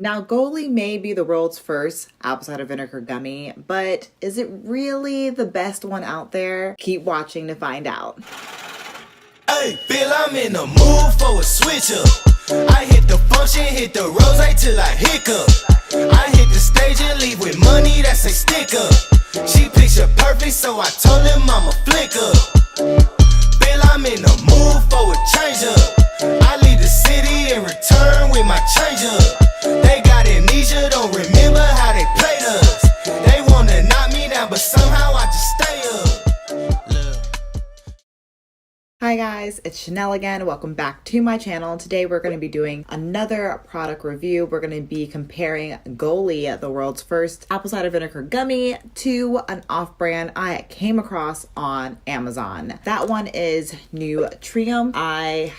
Now, GOLI may be the world's first apple cider vinegar gummy, but is it really the best one out there? Keep watching to find out. Hey, Bill, I'm in the mood for a switch up. I hit the function, hit the rose till I hiccup. I hit the stage and leave with money that's a stick up. She picture perfect, so I told him I'm a flick up. Bill, I'm in the mood for a change up. I leave the city and return with my change up. They got amnesia, don't remember how they played us. They wanna knock me down, but somehow I just stay up. Look. Hi guys, it's Chanel again. Welcome back to my channel. Today we're going to be doing another product review. We're going to be comparing GOLI, the world's first apple cider vinegar gummy, to an off-brand I came across on Amazon. That one is Nutriumph. I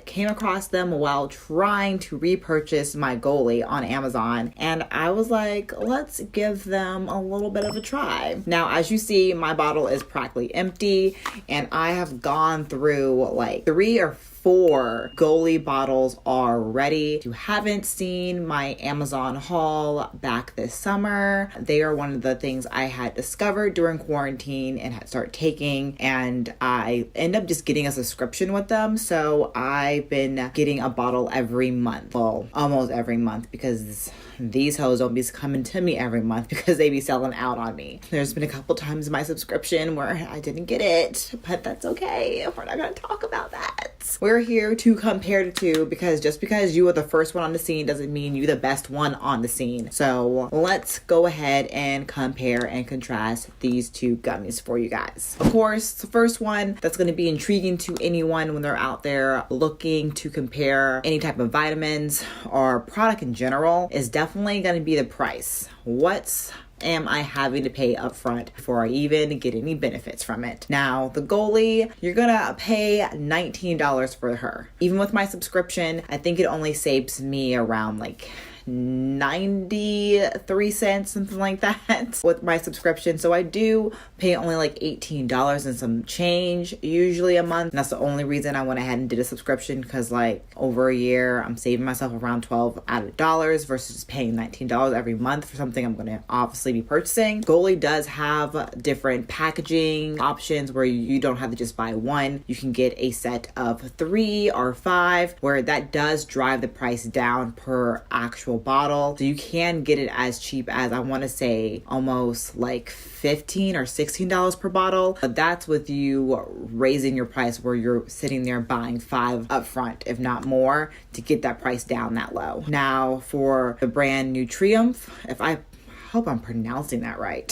came across them while trying to repurchase my GOLI on Amazon, and I was like, let's give them a little bit of a try. Now, as you see, my bottle is practically empty, and I have gone through like 3 or 4 GOLI bottles already. If you haven't seen my Amazon haul back this summer, they are one of the things I had discovered during quarantine and had started taking, and I end up just getting a subscription with them. So I've been getting a bottle every month. Well, almost every month, because these hoes don't be coming to me every month because they be selling out on me. There's been a couple times in my subscription where I didn't get it, but that's okay. We're not gonna talk about that. We're here to compare the two, because just because you are the first one on the scene doesn't mean you're the best one on the scene. So let's go ahead and compare and contrast these two gummies for you guys. Of course, the first one that's going to be intriguing to anyone when they're out there looking to compare any type of vitamins or product in general is definitely going to be the price. What am I having to pay upfront before I even get any benefits from it? Now, the GOLI, you're gonna pay $19 for her. Even with my subscription, I think it only saves me around like 93 cents, something like that, with my subscription. So I do pay only like $18 and some change usually a month. And that's the only reason I went ahead and did a subscription, because like over a year I'm saving myself around $12 added dollars versus just paying $19 every month for something I'm going to obviously be purchasing. GOLI does have different packaging options where you don't have to just buy one. You can get a set of 3 or 5, where that does drive the price down per actual bottle. So you can get it as cheap as, I want to say, almost like $15 or $16 per bottle. But that's with you raising your price, where you're sitting there buying 5 up front, if not more, to get that price down that low. Now, for the brand Nutriumph, I hope I'm pronouncing that right.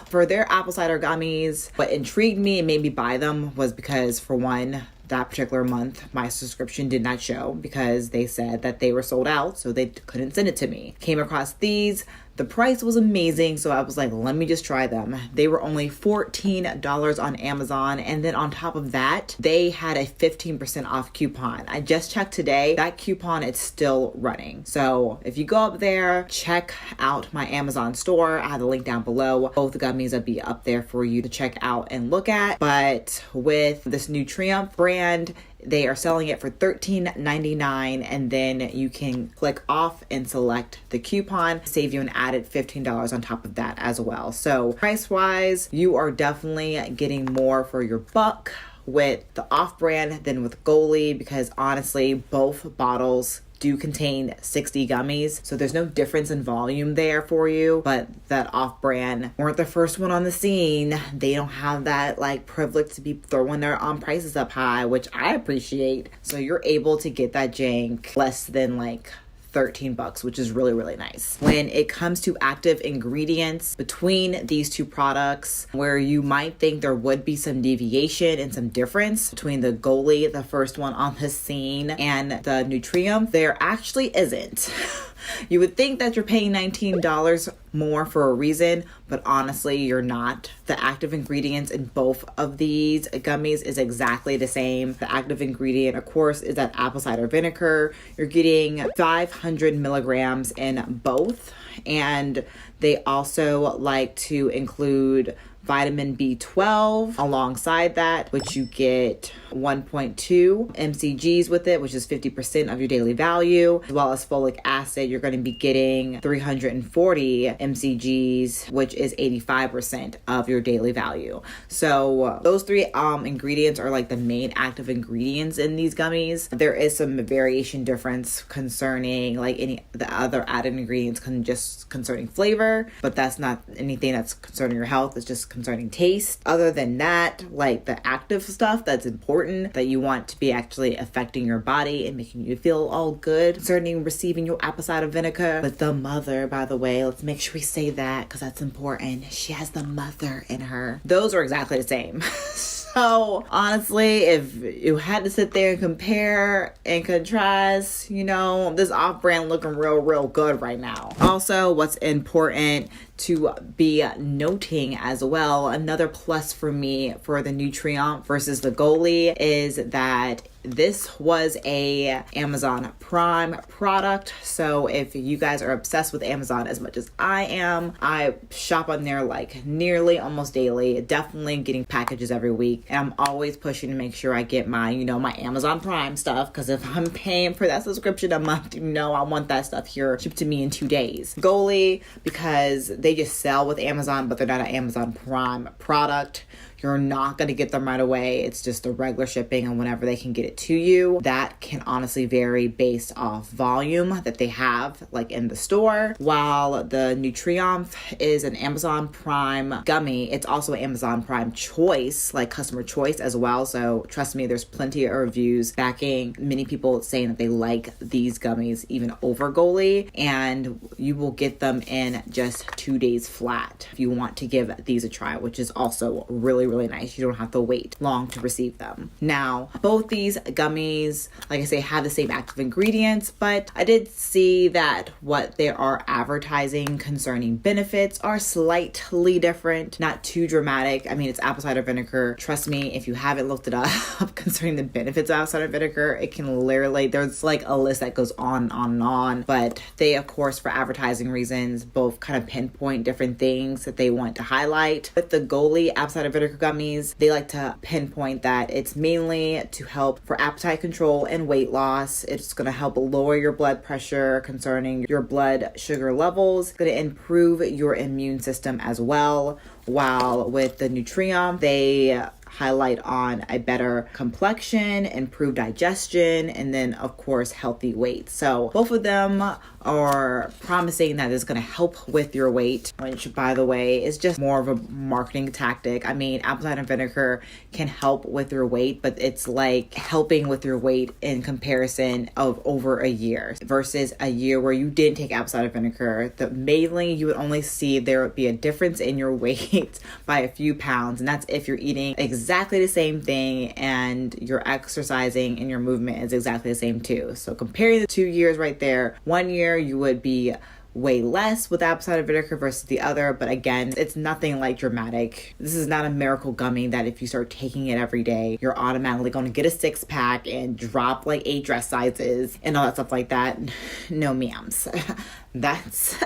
For their apple cider gummies, what intrigued me and made me buy them was because, for one, that particular month my subscription did not show because they said that they were sold out, so they couldn't send it to me. Came across these. The price was amazing, so I was like, let me just try them. They were only $14 on Amazon, and then on top of that, they had a 15% off coupon. I just checked today. That coupon is still running. So if you go up there, check out my Amazon store. I have the link down below. Both gummies will be up there for you to check out and look at. But with this Nutriumph brand, they are selling it for $13.99, and then you can click off and select the coupon, save you an added $15 on top of that as well. So price-wise, you are definitely getting more for your buck with the off-brand than with GOLI, because honestly, both bottles do contain 60 gummies, so there's no difference in volume there for you. But that off-brand weren't the first one on the scene. They don't have that like privilege to be throwing their prices up high, which I appreciate. So you're able to get that jank less than like $13, which is really, really nice. When it comes to active ingredients between these two products, where you might think there would be some deviation and some difference between the GOLI, the first one on the scene, and the Nutriumph, there actually isn't. You would think that you're paying $19 more for a reason, but honestly, you're not. The active ingredients in both of these gummies is exactly the same. The active ingredient, of course, is that apple cider vinegar. You're getting 500 milligrams in both, and they also like to include vitamin B12 alongside that, which you get 1.2 mcgs with it, which is 50% of your daily value, as well as folic acid. You're going to be getting 340 mcgs, which is 85% of your daily value. So those three ingredients are like the main active ingredients in these gummies. There is some variation difference concerning like any the other added ingredients just concerning flavor, but that's not anything that's concerning your health. It's just concerning taste. Other than that, like the active stuff that's important that you want to be actually affecting your body and making you feel all good concerning receiving your apple cider vinegar with the mother, by the way. Let's make sure we say that because that's important. She has the mother in her. Those are exactly the same. So honestly, if you had to sit there and compare and contrast, this off-brand looking real good right now. Also, what's important to be noting as well, another plus for me for the Nutriumph versus the GOLI is that this was a Amazon Prime product. So if you guys are obsessed with Amazon as much as I am, I shop on there like nearly almost daily, definitely getting packages every week. And I'm always pushing to make sure I get my, my Amazon Prime stuff. Because if I'm paying for that subscription a month, I want that stuff here shipped to me in 2 days. GOLI, because they just sell with Amazon, but they're not an Amazon Prime product. You're not going to get them right away. It's just the regular shipping and whenever they can get it to you. That can honestly vary based off volume that they have like in the store. While the Nutriumph is an Amazon Prime gummy, it's also an Amazon Prime choice, like customer choice as well. So trust me, there's plenty of reviews backing many people saying that they like these gummies even over GOLI, and you will get them in just 2 days flat if you want to give these a try, which is also really nice. You don't have to wait long to receive them. Now, both these gummies, like I say, have the same active ingredients, but I did see that what they are advertising concerning benefits are slightly different, not too dramatic. I mean, it's apple cider vinegar. Trust me, if you haven't looked it up concerning the benefits of apple cider vinegar, it can literally, there's like a list that goes on and on and on, but they, of course, for advertising reasons, both kind of pinpoint different things that they want to highlight. With the GOLI apple cider vinegar gummies, they like to pinpoint that it's mainly to help for appetite control and weight loss. It's going to help lower your blood pressure concerning your blood sugar levels. It's going to improve your immune system as well. While with the Nutriumph, they highlight on a better complexion, improved digestion, and then of course healthy weight. So both of them are promising that it's going to help with your weight, which by the way is just more of a marketing tactic. I mean, apple cider vinegar can help with your weight, but it's like helping with your weight in comparison of over a year versus a year where you didn't take apple cider vinegar. Mainly you would only see there would be a difference in your weight by a few pounds, and that's if you're eating exactly the same thing and you're exercising and your movement is exactly the same too. So comparing the 2 years right there, 1 year you would be way less with apple cider vinegar versus the other, but again, it's nothing like dramatic. This is not a miracle gummy that if you start taking it every day, you're automatically going to get a 6-pack and drop like 8 dress sizes and all that stuff like that. No ma'ams. That's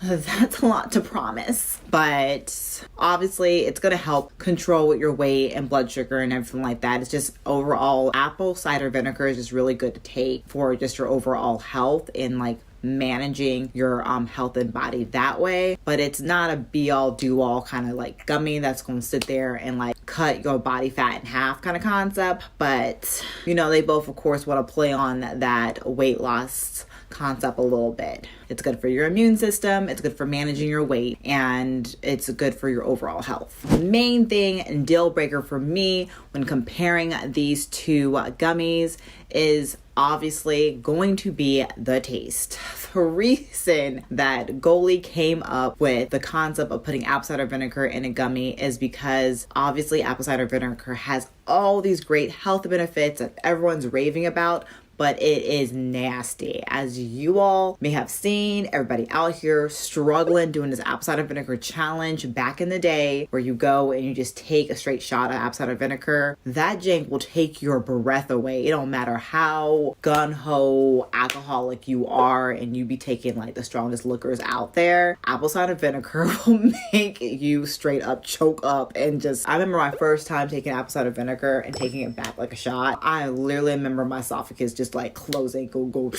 a lot to promise, but obviously it's going to help control with your weight and blood sugar and everything like that. It's just overall apple cider vinegar is just really good to take for just your overall health and like managing your health and body that way. But it's not a be all do all kind of like gummy that's going to sit there and like cut your body fat in half kind of concept. But they both of course want to play on that weight loss concept a little bit. It's good for your immune system, it's good for managing your weight, and it's good for your overall health. The main thing and deal breaker for me when comparing these two gummies is obviously going to be the taste. The reason that GOLI came up with the concept of putting apple cider vinegar in a gummy is because obviously apple cider vinegar has all these great health benefits that everyone's raving about, but it is nasty. As you all may have seen, everybody out here struggling doing this apple cider vinegar challenge back in the day, where you go and you just take a straight shot of apple cider vinegar. That jank will take your breath away. It don't matter how gun-ho alcoholic you are and you be taking like the strongest liquors out there. Apple cider vinegar will make you straight up choke up. And just, I remember my first time taking apple cider vinegar and taking it back like a shot. I literally remember my esophagus just like closing, go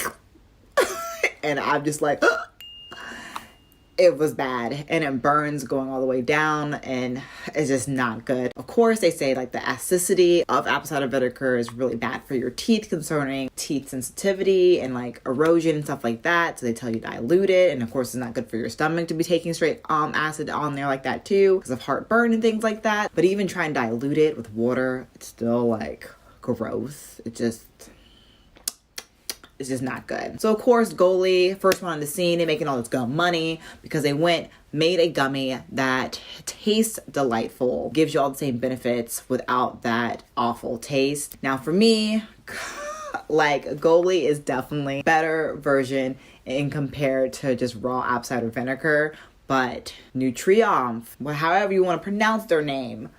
and I'm just like it was bad, and it burns going all the way down, and it's just not good. Of course, they say like the acidity of apple cider vinegar is really bad for your teeth, concerning teeth sensitivity and like erosion and stuff like that. So they tell you dilute it, and of course, it's not good for your stomach to be taking straight acid on there like that too, because of heartburn and things like that. But even try and dilute it with water, it's still like gross. It's just not good. So of course, GOLI, first one on the scene, they're making all this gum money because they made a gummy that tastes delightful, gives you all the same benefits without that awful taste. Now for me, like GOLI is definitely a better version in compared to just raw apple cider vinegar, but Nutriumph, however you want to pronounce their name,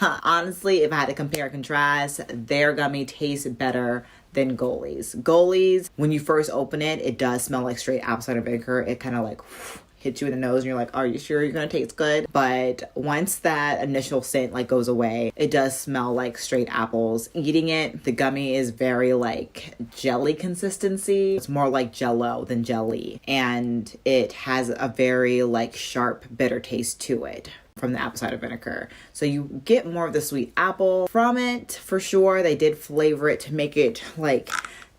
honestly, if I had to compare and contrast, their gummy tastes better than GOLI's. GOLI's, when you first open it, it does smell like straight apple cider vinegar. It kind of like hits you in the nose and you're like, are you sure you're gonna taste good? But once that initial scent like goes away, it does smell like straight apples. Eating it, the gummy is very like jelly consistency. It's more like jello than jelly, and it has a very like sharp bitter taste to it from the apple cider vinegar. So you get more of the sweet apple from it for sure. They did flavor it to make it like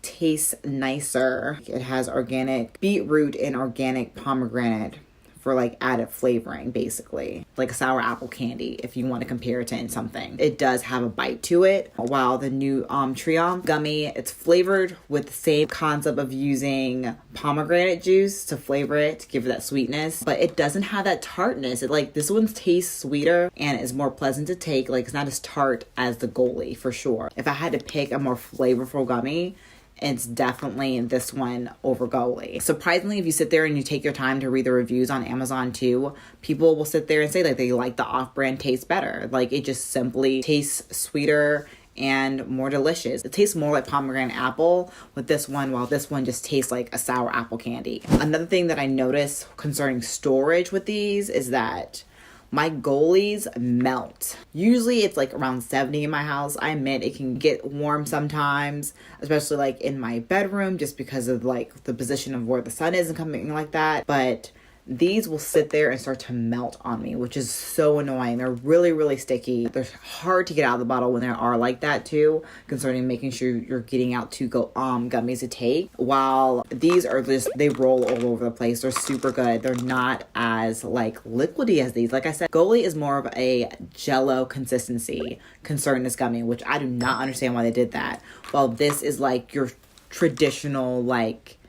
taste nicer. It has organic beetroot and organic pomegranate for like added flavoring, basically like a sour apple candy if you want to compare it to something. It does have a bite to it, while the new Nutriumph gummy, it's flavored with the same concept of using pomegranate juice to flavor it, to give it that sweetness, but it doesn't have that tartness. It like, this one tastes sweeter and is more pleasant to take. Like, it's not as tart as the GOLI for sure. If I had to pick a more flavorful gummy, it's definitely this one over GOLI. Surprisingly, if you sit there and you take your time to read the reviews on Amazon too, people will sit there and say like they like the off-brand taste better. Like, it just simply tastes sweeter and more delicious. It tastes more like pomegranate apple with this one, while this one just tastes like a sour apple candy. Another thing that I noticed concerning storage with these is that my GOLIs melt. Usually it's like around 70 in my house. I admit it can get warm sometimes, especially like in my bedroom, just because of like the position of where the sun is and coming like that. But these will sit there and start to melt on me, which is so annoying. They're really, really sticky. They're hard to get out of the bottle when they are like that too, concerning making sure you're getting out two gummies to take. While these are just, they roll all over the place. They're super good. They're not as like liquidy as these. Like I said, GOLI is more of a jello consistency concerning this gummy, which I do not understand why they did that. While this is like your traditional like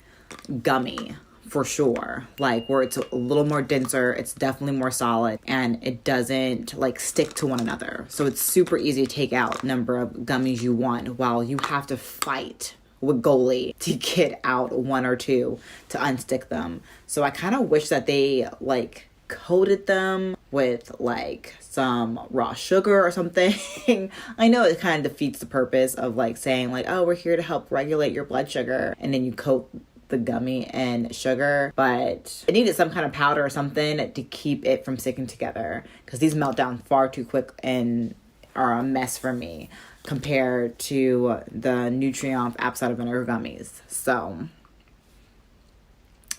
gummy. For sure, like where it's a little more denser, it's definitely more solid, and it doesn't like stick to one another. So it's super easy to take out number of gummies you want, while you have to fight with GOLI to get out one or two to unstick them. So I kind of wish that they like coated them with like some raw sugar or something. I know it kind of defeats the purpose of like saying like, oh, we're here to help regulate your blood sugar, and then you coat the gummy and sugar, but it needed some kind of powder or something to keep it from sticking together, because these melt down far too quick and are a mess for me compared to the Nutriumph apple cider vinegar gummies. So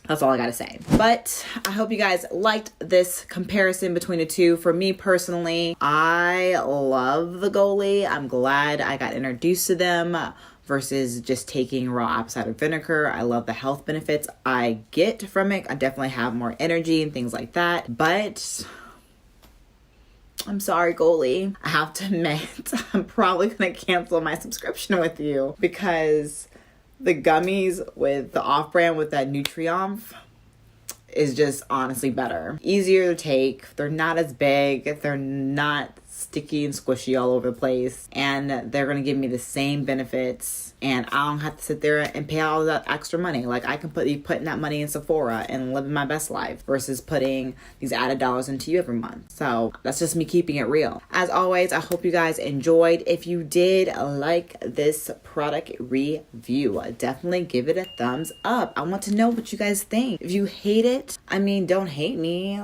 that's all I gotta say. But I hope you guys liked this comparison between the two. For me personally, I love the GOLI. I'm glad I got introduced to them versus just taking raw apple cider vinegar. I love the health benefits I get from it. I definitely have more energy and things like that. But I'm sorry, GOLI. I have to admit, I'm probably gonna cancel my subscription with you, because the gummies with the off-brand with that Nutriumph is just honestly better. Easier to take. They're not as big. They're not sticky and squishy all over the place, and they're gonna give me the same benefits, and I don't have to sit there and pay all that extra money. Like, I can be putting that money in Sephora and living my best life versus putting these added dollars into you every month. So that's just me keeping it real. As always, I hope you guys enjoyed. If you did like this product review, definitely give it a thumbs up. I want to know what you guys think. If you hate it, I mean, don't hate me.